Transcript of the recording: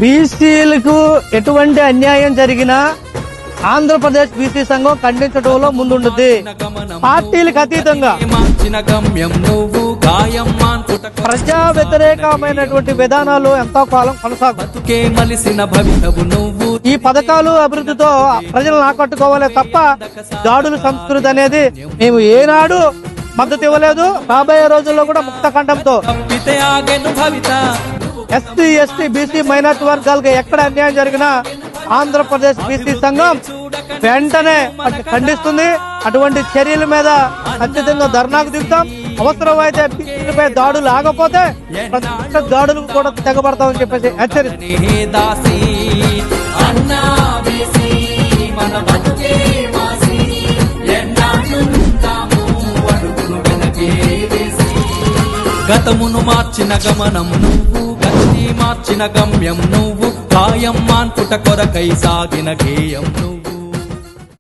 బీసీలకు ఎటువంటి అన్యాయం జరిగినా ఆంధ్రప్రదేశ్ బీసీ సంఘం ఖండించడంలో ముందుంటుంది. పార్టీలకు అతీతంగా ప్రజా వ్యతిరేకమైనటువంటి విధానాలు ఎంతో కాలం కొనసాగుతాయి. ఈ పథకాలు అభివృద్ధితో ప్రజలను ఆకట్టుకోవాలే తప్ప దాడుల సంస్కృతి అనేది మేము ఏనాడు మద్దతు ఇవ్వలేదు. రాబోయే రోజుల్లో కూడా ముక్త ఖండంతో ఎస్సీ ఎస్టీ బీసీ మైనార్టీ వర్గాలకు ఎక్కడ అన్యాయం జరిగినా ఆంధ్రప్రదేశ్ బీసీ సంఘం వెంటనే ఖండిస్తుంది. అటువంటి చర్యల మీద ఖచ్చితంగా ధర్నాకు దిగుతాం. అవసరమైతే బీసీలపై దాడులు ఆగపోతే దాడులకు కూడా తెగబడతామని చెప్పేసి గతమును మార్చిన గమనం నువ్వు, గతి మార్చిన గమ్యం నువ్వు, కాయం మాన్పుట కొరకై సాగిన గేయం నువ్వు.